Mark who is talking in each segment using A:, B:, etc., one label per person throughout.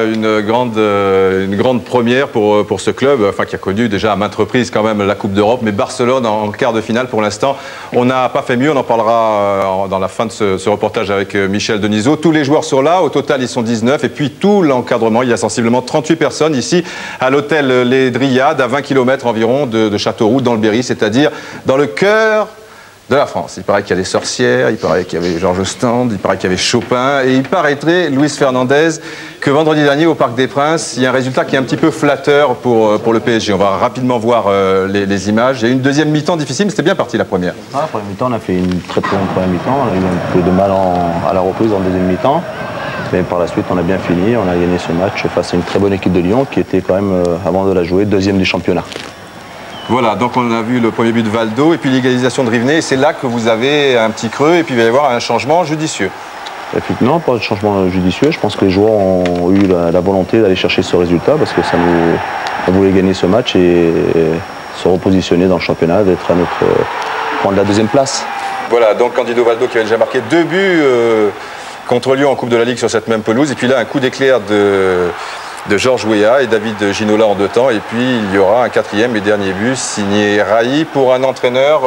A: une grande première pour ce club, enfin, qui a connu déjà à maintes reprises quand même la Coupe d'Europe, mais Barcelone en quart de finale pour l'instant. On n'a pas fait mieux, on en parlera dans la fin de ce reportage avec Michel Denisot. Tous les joueurs sont là, au total ils sont 19, et puis tout l'encadrement, il y a sensiblement 38 personnes ici à l'hôtel Les Dryades, à 20 km environ de Châteauroux, dans le Berry, c'est-à-dire dans le cœur de la France. Il paraît qu'il y a des sorcières, il paraît qu'il y avait Georges Sand, il paraît qu'il y avait Chopin, et il paraîtrait, Luis Fernandez, que vendredi dernier au Parc des Princes, il y a un résultat qui est un petit peu flatteur pour le PSG. On va rapidement voir les images. Il y a eu une deuxième mi-temps difficile, mais c'était bien parti la première.
B: La première mi-temps, on a fait une très bonne première mi-temps. On a eu un peu de mal à la reprise en deuxième mi-temps. Mais par la suite, on a bien fini. On a gagné ce match face à une très bonne équipe de Lyon qui était quand même, avant de la jouer, deuxième du championnat.
A: Voilà, donc on a vu le premier but de Valdo et puis l'égalisation de Rivenet. Et c'est là que vous avez un petit creux et puis il va y avoir un changement judicieux.
B: Non, pas de changement judicieux. Je pense que les joueurs ont eu la volonté d'aller chercher ce résultat parce que on voulait gagner ce match et se repositionner dans le championnat, d'être à prendre la deuxième place. Voilà,
A: donc Candido Valdo qui avait déjà marqué 2 buts contre Lyon en Coupe de la Ligue sur cette même pelouse. Et puis là, un coup d'éclair de Georges Weah et David Ginola en 2 temps. Et puis il y aura un 4e et dernier but signé Raï. Pour un entraîneur,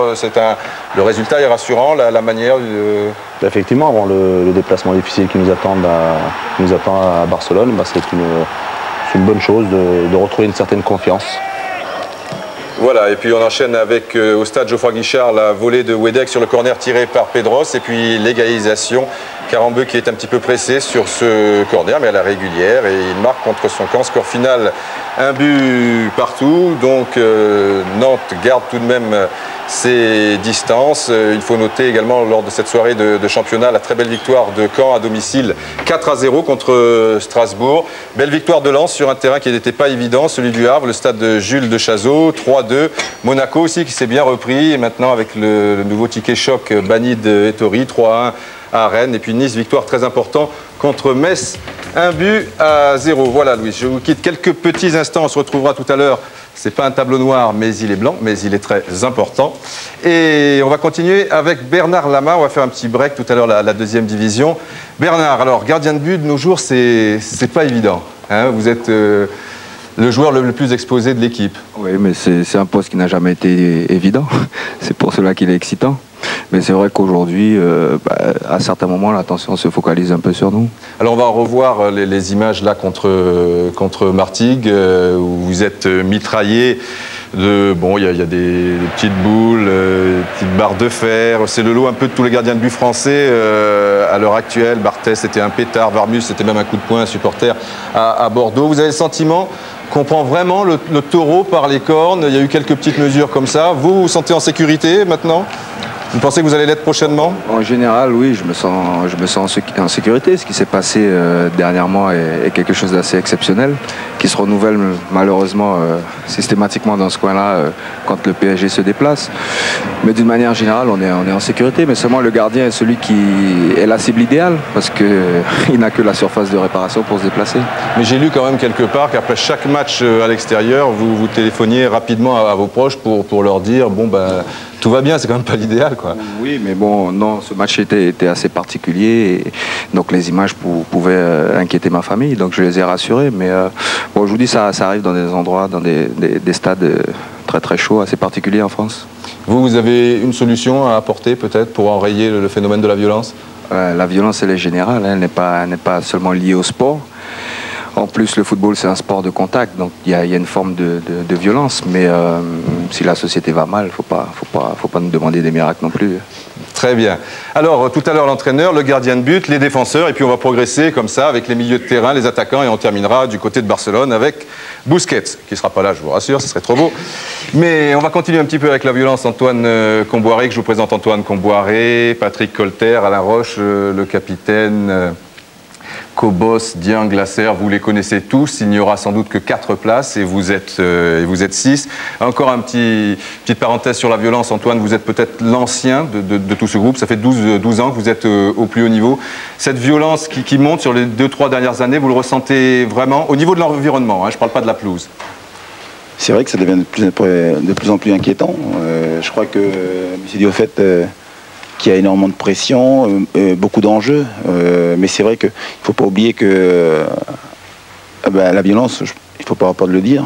A: le résultat est rassurant, la manière de...
B: Effectivement, avant le déplacement difficile qui nous attend à Barcelone, c'est une bonne chose de retrouver une certaine confiance.
A: Voilà, et puis on enchaîne avec, au stade Geoffroy Guichard, la volée de Wedek sur le corner tiré par Pedros, et puis l'égalisation. Karambeu qui est un petit peu pressé sur ce corner, mais à la régulière, et il marque contre son camp. Score final, 1 but partout, donc Nantes garde tout de même ses distances. Il faut noter également lors de cette soirée de championnat la très belle victoire de Caen à domicile, 4-0 contre Strasbourg. Belle victoire de Lens sur un terrain qui n'était pas évident, celui du Havre, le stade de Jules de Chazot, 3-2. Monaco aussi qui s'est bien repris, et maintenant avec le nouveau ticket choc banni de Ettori, 3-1 à Rennes. Et puis Nice, victoire très importante contre Metz, 1-0. Voilà Louis, je vous quitte quelques petits instants, on se retrouvera tout à l'heure. C'est pas un tableau noir, mais il est blanc, mais il est très important. Et on va continuer avec Bernard Lama, on va faire un petit break tout à l'heure, la deuxième division. Bernard, alors gardien de but de nos jours, c'est pas évident, hein, vous êtes le joueur le plus exposé de l'équipe.
C: Oui, mais c'est un poste qui n'a jamais été évident, c'est pour cela qu'il est excitant. Mais c'est vrai qu'aujourd'hui, à certains moments, l'attention se focalise un peu sur nous.
A: Alors on va revoir les images là contre Martigues, où vous êtes mitraillé de... Bon, il y a des petites boules, des petites barres de fer. C'est le lot un peu de tous les gardiens de but français à l'heure actuelle. Barthès, c'était un pétard. Varmus, c'était même un coup de poing, un supporter à Bordeaux. Vous avez le sentiment qu'on prend vraiment le taureau par les cornes? Il y a eu quelques petites mesures comme ça. Vous vous sentez en sécurité maintenant? Vous pensez que vous allez l'être prochainement?
C: En général, oui, je me sens en sécurité. Ce qui s'est passé dernièrement est quelque chose d'assez exceptionnel, qui se renouvelle malheureusement systématiquement dans ce coin-là quand le PSG se déplace. Mais d'une manière générale, on est en sécurité. Mais seulement le gardien est celui qui est la cible idéale, parce qu'il n'a que la surface de réparation pour se déplacer.
A: Mais j'ai lu quand même quelque part qu'après chaque match à l'extérieur, vous téléphoniez rapidement à vos proches pour leur dire, bon ben... Tout va bien, c'est quand même pas l'idéal, quoi.
C: Oui, mais bon, non, ce match était assez particulier, et donc les images pouvaient inquiéter ma famille, donc je les ai rassurés. Mais bon, je vous dis, ça arrive dans des endroits, dans des stades très très chauds, assez particuliers en France.
A: Vous avez une solution à apporter peut-être pour enrayer le phénomène de la violence?
C: La violence, elle est générale, hein, elle n'est pas seulement liée au sport. En plus, le football, c'est un sport de contact, donc il y a une forme de violence. Mais si la société va mal, faut pas nous demander des miracles non plus.
A: Très bien. Alors, tout à l'heure, l'entraîneur, le gardien de but, les défenseurs, et puis on va progresser comme ça avec les milieux de terrain, les attaquants, et on terminera du côté de Barcelone avec Busquets, qui ne sera pas là, je vous rassure, ce serait trop beau. Mais on va continuer un petit peu avec la violence. Antoine Comboiré, que je vous présente Antoine Comboiré, Patrick Colter, Alain Roche, le capitaine... Cobos, Dieng, Glaser, vous les connaissez tous. Il n'y aura sans doute que 4 places et vous êtes 6. Encore petite parenthèse sur la violence. Antoine, vous êtes peut-être l'ancien de tout ce groupe. Ça fait 12 ans que vous êtes au plus haut niveau. Cette violence qui monte sur les 2-3 dernières années, vous le ressentez vraiment au niveau de l'environnement, hein, je ne parle pas de la pelouse.
D: C'est vrai que ça devient de plus en plus inquiétant. Je crois que M. Diofet... qu'il y a énormément de pression, beaucoup d'enjeux, mais c'est vrai qu'il ne faut pas oublier que la violence, il ne faut pas avoir peur de le dire,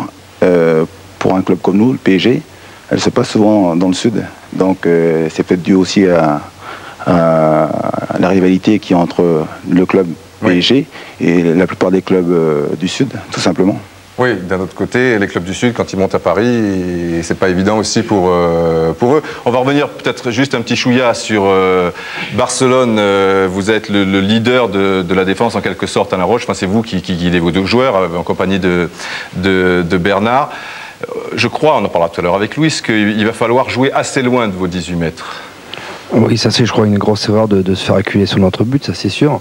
D: pour un club comme nous, le PSG, elle se passe souvent dans le sud. Donc c'est peut-être dû aussi à la rivalité qui est entre le club PSG et la plupart des clubs du sud, tout simplement.
A: Oui, d'un autre côté, les clubs du Sud, quand ils montent à Paris, c'est pas évident aussi pour eux. On va revenir peut-être juste un petit chouïa sur Barcelone. Vous êtes le leader de la défense en quelque sorte à La Roche. Enfin, c'est vous qui guidez vos deux joueurs en compagnie de Bernard. Je crois, on en parlera tout à l'heure avec Louis, qu'il va falloir jouer assez loin de vos 18 mètres.
C: Oui, ça c'est, je crois, une grosse erreur de se faire acculer sur notre but, ça c'est sûr.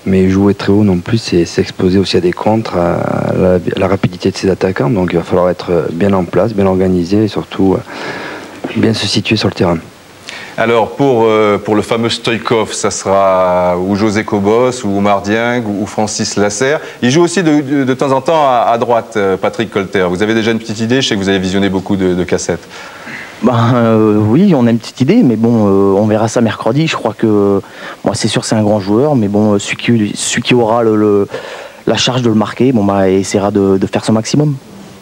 C: Mais jouer très haut non plus, c'est s'exposer aussi à des contres, à la rapidité de ses attaquants. Donc il va falloir être bien en place, bien organisé et surtout bien se situer sur le terrain. Alors pour le fameux Stoïkov, ça sera ou José Cobos, ou Oumar Dieng, ou Francis Lasserre. Il joue aussi de temps en temps à droite, Patrick Colter. Vous avez déjà une petite idée? Je sais que vous avez visionné beaucoup de cassettes.
E: Oui, on a une petite idée, mais bon, on verra ça mercredi. Je crois que, moi, c'est sûr, c'est un grand joueur, mais bon, celui qui aura la charge de le marquer, essaiera de faire son maximum.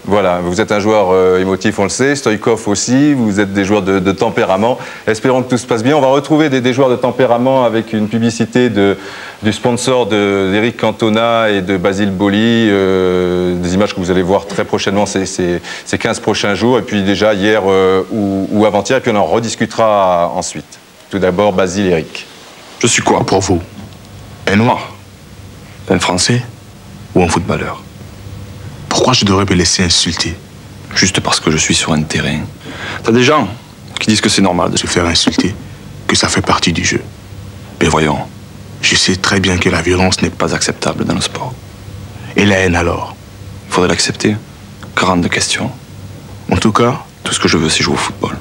A: Voilà, vous êtes un joueur émotif, on le sait, Stoïkov aussi, vous êtes des joueurs de tempérament. Espérons que tout se passe bien. On va retrouver des joueurs de tempérament avec une publicité du sponsor d'Eric Cantona et de Basile Boli, des images que vous allez voir très prochainement ces 15 prochains jours, et puis déjà hier ou avant-hier, et puis on en rediscutera ensuite. Tout d'abord, Basile, Eric.
F: Je suis quoi pour vous? Un noir? Un français? Ou un footballeur? Pourquoi je devrais me laisser insulter? Juste parce que je suis sur un terrain. T'as des gens qui disent que c'est normal de se faire insulter, que ça fait partie du jeu. Mais voyons, je sais très bien que la violence n'est pas acceptable dans le sport. Et la haine alors? Il faudrait l'accepter. Grande question. En tout cas, tout ce que je veux, c'est jouer au football.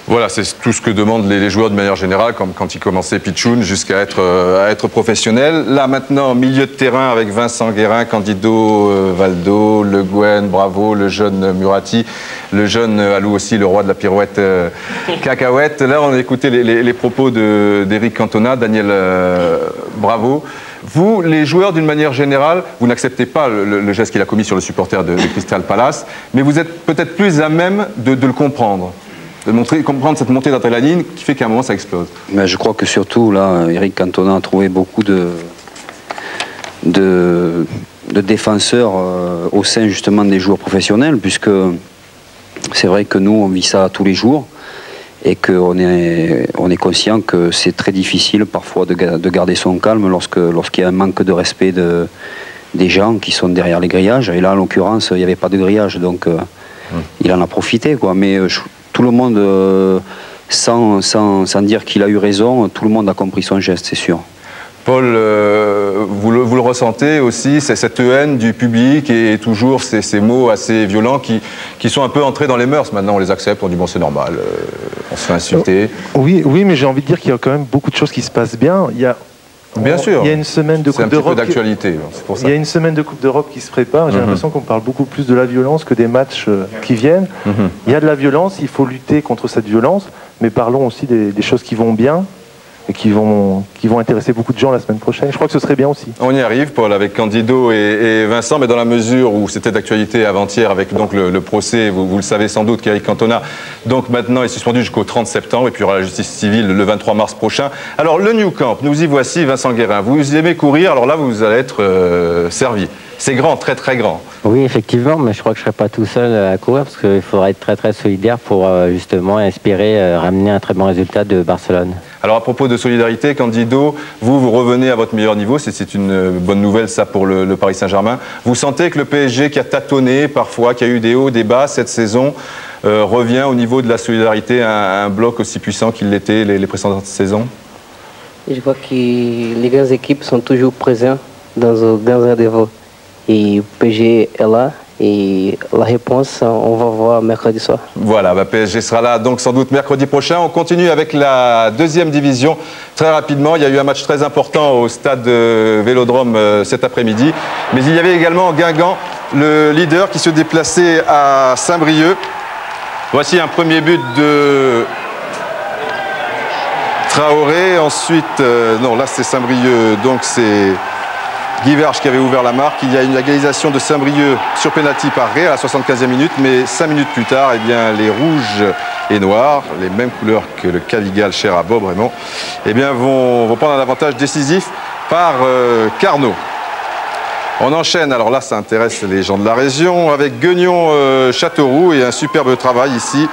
A: Voilà, c'est tout ce que demandent les joueurs de manière générale, comme quand ils commençaient pitchoun, jusqu'à être professionnels. Là, maintenant, milieu de terrain avec Vincent Guérin, Candido, Valdo, Le Guen, Bravo, le jeune Murati, le jeune Alou aussi, le roi de la pirouette cacahuète. Là, on a écouté les propos d'Eric Cantona, Daniel Bravo. Vous, les joueurs, d'une manière générale, vous n'acceptez pas le geste qu'il a commis sur le supporter de Crystal Palace, mais vous êtes peut-être plus à même de le comprendre. De comprendre cette montée d'adrénaline qui fait qu'à un moment ça explose.
G: Mais je crois que surtout là, Eric Cantona a trouvé beaucoup de défenseurs au sein justement des joueurs professionnels, puisque c'est vrai que nous on vit ça tous les jours et qu'on est conscient que c'est très difficile parfois de garder son calme lorsqu'il y a un manque de respect des gens qui sont derrière les grillages. Et là en l'occurrence il n'y avait pas de grillage, donc il en a profité quoi. Mais tout le monde, sans dire qu'il a eu raison, tout le monde a compris son geste, c'est sûr.
A: Paul, vous le ressentez aussi, cette haine du public et toujours ces mots assez violents qui sont un peu entrés dans les mœurs. Maintenant, on les accepte, on dit bon, c'est normal, on se fait insulter.
H: Oui, mais j'ai envie de dire qu'il y a quand même beaucoup de choses qui se passent bien.
A: Bien sûr.
H: Il y a une semaine de Coupe d'Europe.
A: d'actualité, c'est pour ça.
H: Il y a une semaine de Coupe d'Europe qui se prépare. J'ai l'impression qu'on parle beaucoup plus de la violence que des matchs qui viennent. Il y a de la violence, il faut lutter contre cette violence, mais parlons aussi des choses qui vont bien et qui vont intéresser beaucoup de gens la semaine prochaine. Je crois que ce serait bien aussi.
A: On y arrive, Paul, avec Candido et Vincent, mais dans la mesure où c'était d'actualité avant-hier avec donc le procès, vous le savez sans doute, qu'Eric Cantona, donc maintenant est suspendu jusqu'au 30 septembre, et puis il y aura la justice civile le 23 mars prochain. Alors le New Camp, nous y voici, Vincent Guérin. Vous aimez courir, alors là vous allez être servi. C'est grand, très très grand.
I: Oui, effectivement, mais je crois que je ne serai pas tout seul à courir, parce qu'il faudra être très très solidaire pour justement inspirer, ramener un très bon résultat de Barcelone. Alors à propos de solidarité, Candido, vous revenez à votre meilleur niveau, c'est une bonne nouvelle ça pour le Paris Saint-Germain. Vous sentez que le PSG qui a tâtonné parfois, qui a eu des hauts, des bas cette saison, revient au niveau de la solidarité à un bloc aussi puissant qu'il l'était les précédentes saisons?
J: Je crois que les grandes équipes sont toujours présentes dans les grands rendez-vous. Et le PSG est là. Et la réponse, on va voir mercredi soir. Voilà, PSG sera là donc sans doute mercredi prochain. On continue avec la deuxième division. Très rapidement, il y a eu un match très important au stade Vélodrome cet après-midi. Mais il y avait également Guingamp, le leader, qui se déplaçait à Saint-Brieuc. Voici un premier but de Traoré. Ensuite, non, là c'est Saint-Brieuc, donc c'est
A: Guy Verge qui avait ouvert la marque. Il y a une égalisation de Saint-Brieuc sur pénalty par Ré à la 75e minute, mais 5 minutes plus tard, eh bien, les rouges et noirs, les mêmes couleurs que le Cavigal cher à Bob Raymond, eh bien, vont prendre un avantage décisif par Carnot. On enchaîne, alors là ça intéresse les gens de la région, avec Guignon-Châteauroux et un superbe travail ici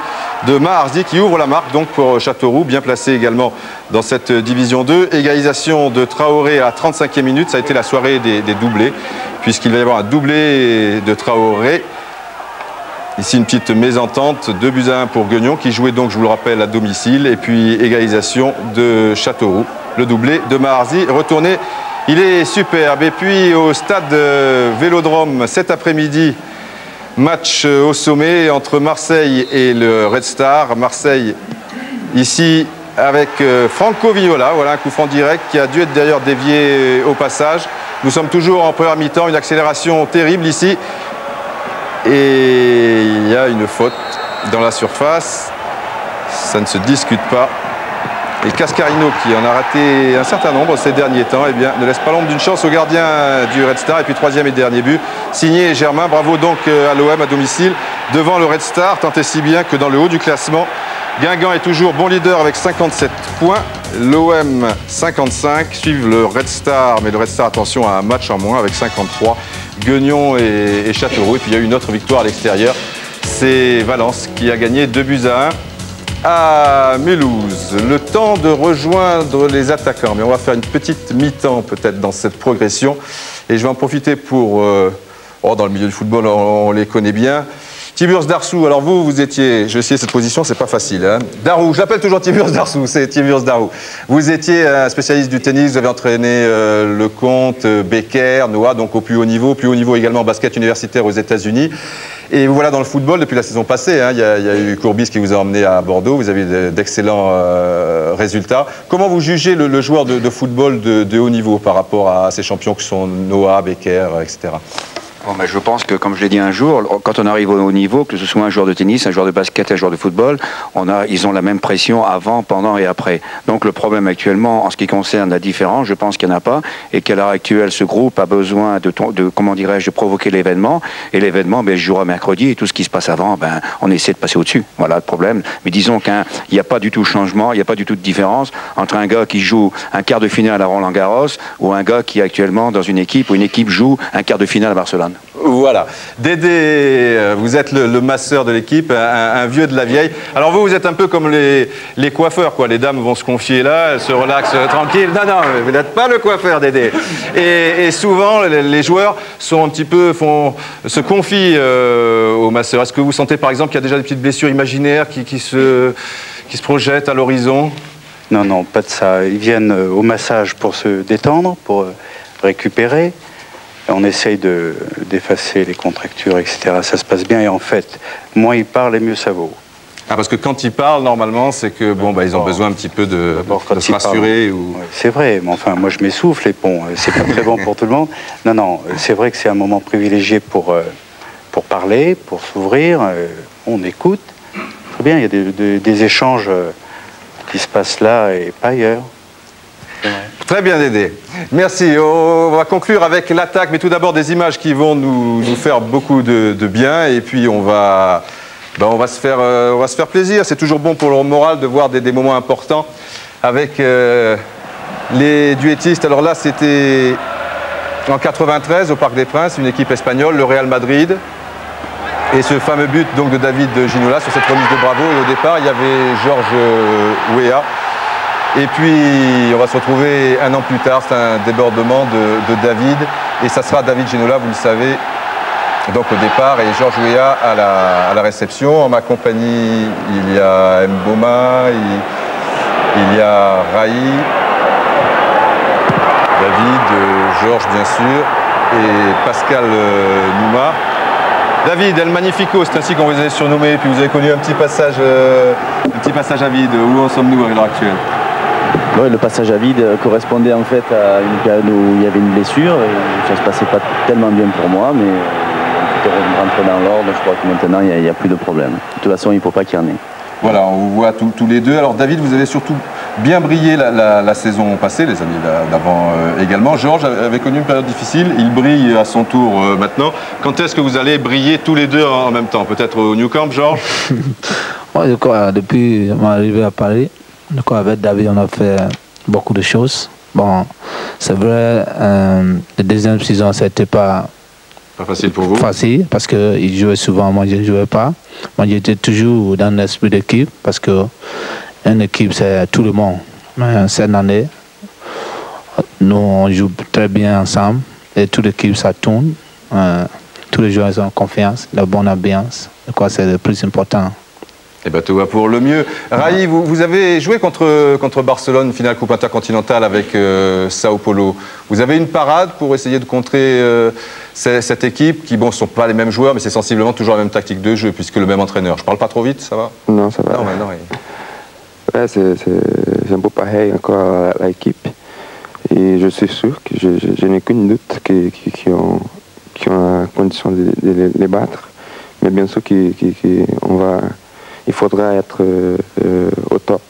A: de Mahardi qui ouvre la marque donc pour Châteauroux, bien placé également dans cette division 2. Égalisation de Traoré à la 35e minute, ça a été la soirée des doublés, puisqu'il va y avoir un doublé de Traoré. Ici une petite mésentente, 2-1 pour Guignon qui jouait donc, je vous le rappelle, à domicile. Et puis égalisation de Châteauroux, le doublé de Mahardi retourné. Il est superbe. Et puis au stade Vélodrome cet après-midi, match au sommet entre Marseille et le Red Star. Marseille ici avec Franco Vignola, voilà un coup franc direct qui a dû être d'ailleurs dévié au passage. Nous sommes toujours en première mi-temps, une accélération terrible ici. Et il y a une faute dans la surface. Ça ne se discute pas. Et Cascarino, qui en a raté un certain nombre ces derniers temps, eh bien, ne laisse pas l'ombre d'une chance au gardien du Red Star. Et puis troisième et dernier but, signé Germain. Bravo donc à l'OM à domicile, devant le Red Star, tant et si bien que dans le haut du classement, Guingamp est toujours bon leader avec 57 points. L'OM 55, suivent le Red Star, mais le Red Star, attention, a un match en moins avec 53. Guignon et Châteauroux. Et puis il y a eu une autre victoire à l'extérieur. C'est Valence qui a gagné 2-1 à Mulhouse. Le temps de rejoindre les attaquants. Mais on va faire une petite mi-temps peut-être dans cette progression. Et je vais en profiter pour... dans le milieu du football, on les connaît bien. Tiburce Darsou, alors vous étiez, je vais essayer cette position, c'est pas facile. Hein. Darou, je l'appelle toujours Tiburce Darsou, c'est Tiburce Darou. Vous étiez un spécialiste du tennis, vous avez entraîné Lecomte, Becker, Noah, donc au plus haut niveau également en basket universitaire aux États-Unis. Et vous voilà dans le football depuis la saison passée. Hein. Il y a eu Courbis qui vous a emmené à Bordeaux, vous avez eu d'excellents résultats. Comment vous jugez le joueur de football de haut niveau par rapport à ces champions qui sont Noah, Becker, etc.
K: Bon, ben, je pense que, comme je l'ai dit un jour, quand on arrive au haut niveau, que ce soit un joueur de tennis, un joueur de basket, un joueur de football, ils ont la même pression avant, pendant et après. Donc le problème actuellement, en ce qui concerne la différence, je pense qu'il n'y en a pas, et qu'à l'heure actuelle, ce groupe a besoin de comment dirais-je, de provoquer l'événement, et l'événement, ben, je jouerai mercredi, et tout ce qui se passe avant, ben, on essaie de passer au-dessus. Voilà le problème. Mais disons qu'il n'y a pas du tout de changement, il n'y a pas du tout de différence entre un gars qui joue un quart de finale à Roland-Garros, ou un gars qui est actuellement dans une équipe, où une équipe joue un quart de finale à Barcelone.
A: Voilà. Dédé, vous êtes le masseur de l'équipe, un vieux de la vieille. Alors vous êtes un peu comme les coiffeurs, quoi. Les dames vont se confier là, elles se relaxent tranquille. Non, vous n'êtes pas le coiffeur, Dédé. Et souvent, les joueurs sont un petit peu, se confient au masseur. Est-ce que vous sentez, par exemple, qu'il y a déjà des petites blessures imaginaires qui se projettent à l'horizon?
L: Non, pas de ça. Ils viennent au massage pour se détendre, pour récupérer. On essaye d'effacer les contractures, etc. Ça se passe bien et en fait, moins ils parlent et mieux ça vaut.
A: Ah, parce que quand ils parlent, normalement, c'est que bon, ils ont besoin un petit peu de se rassurer. Ou...
L: Ouais, c'est vrai, mais enfin, moi je m'essouffle et bon, c'est pas très bon pour tout le monde. Non, c'est vrai que c'est un moment privilégié pour parler, pour s'ouvrir. On écoute. Très bien, il y a des échanges qui se passent là et pas ailleurs.
A: Très bien, Dédé. Merci. On va conclure avec l'attaque, mais tout d'abord des images qui vont nous faire beaucoup de bien. Et puis on va se faire plaisir. C'est toujours bon pour le moral de voir des moments importants avec les duettistes. Alors là, c'était en 93 au Parc des Princes, une équipe espagnole, le Real Madrid. Et ce fameux but donc de David Ginola sur cette remise de bravo. Et au départ, il y avait Georges Weah. Et puis, on va se retrouver un an plus tard, c'est un débordement de David. Et ça sera David Ginola, vous le savez, donc au départ, et Georges Weah à la réception. En ma compagnie, il y a Mboma, il y a Raï, David, Georges bien sûr, et Pascal Nouma. David, El Magnifico, c'est ainsi qu'on vous a surnommé. Puis vous avez connu un petit passage à vide. Où en sommes-nous à l'heure actuelle?
B: Oui, le passage à vide correspondait en fait à une période où il y avait une blessure et ça se passait pas tellement bien pour moi, mais on peut rentrer dans l'ordre. Je crois que maintenant il n'y a plus de problème. De toute façon, il ne faut pas qu'il y en ait.
A: Voilà, on vous voit tous les deux. Alors David, vous avez surtout bien brillé la saison passée, les années d'avant également. Georges avait connu une période difficile, il brille à son tour maintenant. Quand est-ce que vous allez briller tous les deux en même temps? Peut-être au New Camp, Georges?
M: Ouais, depuis mon arrivée à Paris, avec David, on a fait beaucoup de choses. Bon, c'est vrai, la deuxième saison, ça n'était pas
A: facile pour vous?
M: Facile, parce qu'il jouait souvent, moi je ne jouais pas. Moi j'étais toujours dans l'esprit d'équipe, parce qu'une équipe c'est tout le monde. Mais cette année, nous on joue très bien ensemble, et toute l'équipe ça tourne. Tous les joueurs ont confiance, la bonne ambiance, c'est le plus important.
A: Et bien tout va pour le mieux. Raï, vous avez joué contre Barcelone, finale Coupe intercontinentale avec Sao Paulo. Vous avez une parade pour essayer de contrer cette équipe qui, bon, ce ne sont pas les mêmêmes joueurs, mais c'est sensiblement toujours la même tactique de jeu, puisque le même entraîneur. Je parle pas trop vite, ça va?
N: Non, ça va.
A: Non, mais non,
N: ouais, c'est un peu pareil encore à l'équipe. Et je suis sûr que je n'ai qu'une doute qui ont la condition de les battre. Mais bien sûr il faudra être au top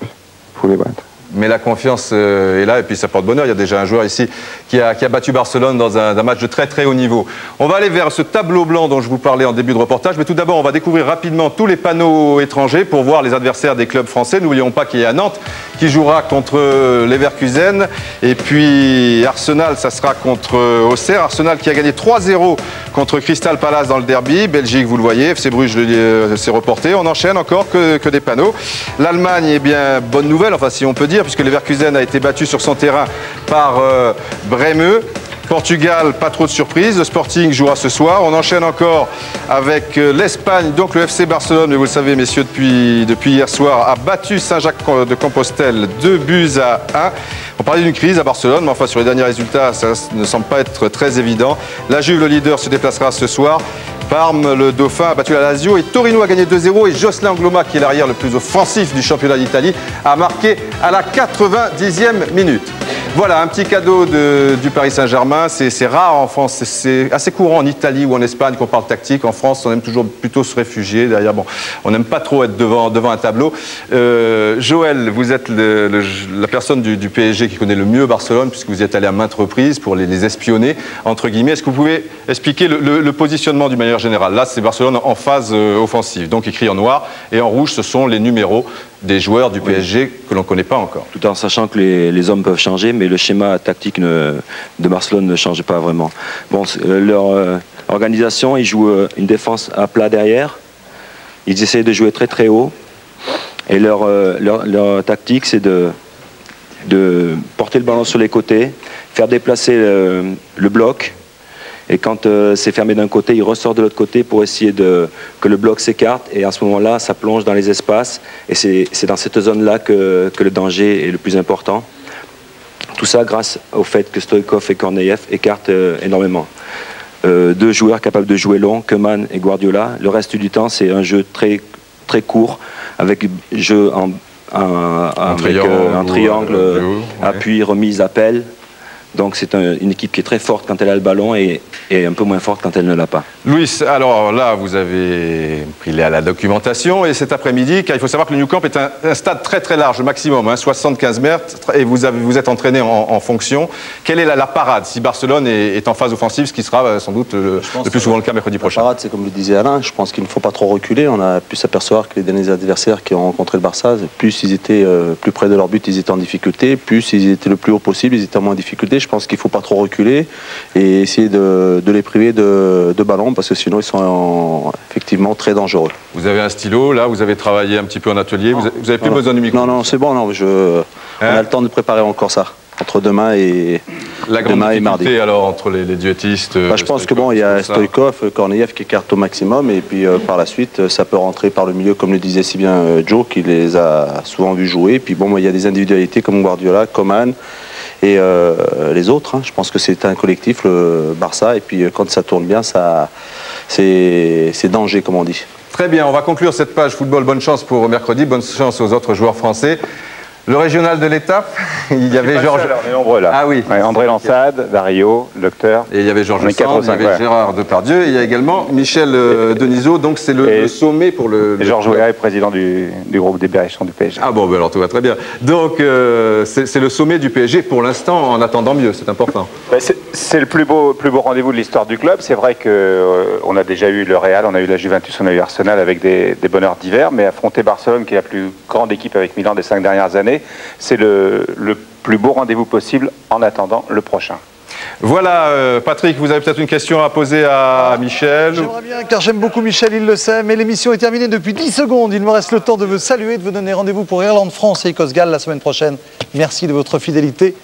N: pour les battre.
A: Mais la confiance est là et puis ça porte bonheur. Il y a déjà un joueur ici qui a battu Barcelone dans un match de très très haut niveau. On va aller vers ce tableau blanc dont je vous parlais en début de reportage. Mais tout d'abord, on va découvrir rapidement tous les panneaux étrangers pour voir les adversaires des clubs français. N'oublions pas qu'il y a Nantes qui jouera contre Leverkusen. Et puis Arsenal, ça sera contre Auxerre. Arsenal qui a gagné 3-0 contre Crystal Palace dans le derby. Belgique, vous le voyez, FC Bruges s'est reporté. On enchaîne encore que des panneaux. L'Allemagne, eh bien, bonne nouvelle, enfin si on peut dire, puisque Leverkusen a été battu sur son terrain par Brême. Portugal, pas trop de surprise. Le Sporting jouera ce soir. On enchaîne encore avec l'Espagne. Donc le FC Barcelone, mais vous le savez messieurs, depuis hier soir, a battu Saint-Jacques-de-Compostelle 2-1. On parlait d'une crise à Barcelone, mais enfin sur les derniers résultats, ça ne semble pas être très évident. La Juve, le leader, se déplacera ce soir. Parme, le Dauphin, a battu la Lazio et Torino a gagné 2-0 et Jocelyn Gloma, qui est l'arrière le plus offensif du championnat d'Italie, a marqué à la 90e minute. Voilà, un petit cadeau du Paris Saint-Germain. C'est rare en France, c'est assez courant en Italie ou en Espagne qu'on parle tactique. En France, on aime toujours plutôt se réfugier derrière. Bon, on n'aime pas trop être devant un tableau. Joël, vous êtes la personne du PSG qui connaît le mieux Barcelone, puisque vous y êtes allé à maintes reprises pour les espionner, entre guillemets. Est-ce que vous pouvez expliquer le positionnement d'une manière générale? Là, c'est Barcelone en phase offensive, donc écrit en noir, et en rouge, ce sont les numéros des joueurs du PSG que l'on ne connaît pas encore.
O: Tout en sachant que les hommes peuvent changer, mais le schéma tactique de Barcelone ne change pas vraiment. Bon, leur organisation, ils jouent une défense à plat derrière, ils essaient de jouer très très haut, et leur tactique, c'est de porter le ballon sur les côtés, faire déplacer le bloc, et quand c'est fermé d'un côté, il ressort de l'autre côté pour essayer que le bloc s'écarte. Et à ce moment-là, ça plonge dans les espaces. Et c'est dans cette zone-là que le danger est le plus important. Tout ça grâce au fait que Stoïkov et Korneyev écartent énormément. Deux joueurs capables de jouer long, Koeman et Guardiola. Le reste du temps, c'est un jeu très, très court, avec jeu un triangle, appui, remise, appel. Donc c'est une équipe qui est très forte quand elle a le ballon et un peu moins forte quand elle ne l'a pas.
A: Louis, alors là, vous avez pris la documentation et cet après-midi, car il faut savoir que le New Camp est un stade très très large, maximum, 75 mètres, et vous êtes entraîné en fonction. Quelle est la parade si Barcelone est en phase offensive, ce qui sera sans doute le plus souvent le cas mercredi prochain?
B: La parade, c'est comme le disait Alain, je pense qu'il ne faut pas trop reculer. On a pu s'apercevoir que les derniers adversaires qui ont rencontré le Barça, plus ils étaient plus près de leur but, ils étaient en difficulté, plus ils étaient le plus haut possible, ils étaient en moins en difficulté. Je pense qu'il ne faut pas trop reculer et essayer de les priver de ballon parce que sinon ils sont effectivement très dangereux.
A: Vous avez un stylo, là, vous avez travaillé un petit peu en atelier, vous n'avez plus besoin du micro?
B: Non, c'est bon, on a le temps de préparer encore ça, entre demain et mardi.
A: Alors entre les duettistes
B: je pense que bon, il y a Stoïkov, Korneyev qui écarte au maximum et puis par la suite ça peut rentrer par le milieu comme le disait si bien Joe qui les a souvent vus jouer. Puis bon, il y a des individualités comme Guardiola, Koeman et les autres. Je pense que c'est un collectif, le Barça, et puis quand ça tourne bien, c'est danger comme on dit.
A: Très bien, on va conclure cette page football. Bonne chance pour mercredi, bonne chance aux autres joueurs français. Le régional de l'étape, il y avait Georges...
P: On est nombreux là.
A: Ah oui.
P: Ouais, André Lansade, Dario, le docteur.
A: Et il y avait Georges Sand, il y avait Gérard Depardieu, et il y a également Michel Denisot, donc c'est le sommet pour le...
P: Georges Weah est président du groupe des Berrichons du PSG.
A: Ah bon, ben alors tout va très bien. Donc c'est le sommet du PSG pour l'instant, en attendant mieux, c'est important.
P: C'est le plus beau rendez-vous de l'histoire du club. C'est vrai qu'on a déjà eu le Real, on a eu la Juventus, on a eu Arsenal avec des bonheurs divers, mais affronter Barcelone, qui est la plus grande équipe avec Milan des 5 dernières années, c'est le plus beau rendez-vous possible en attendant le prochain.
A: Voilà, Patrick, vous avez peut-être une question à poser à Michel.
Q: J'aimerais bien, car j'aime beaucoup Michel, il le sait, mais l'émission est terminée depuis 10 secondes. Il me reste le temps de vous saluer, de vous donner rendez-vous pour Irlande-France et Écosse-Galles la semaine prochaine. Merci de votre fidélité.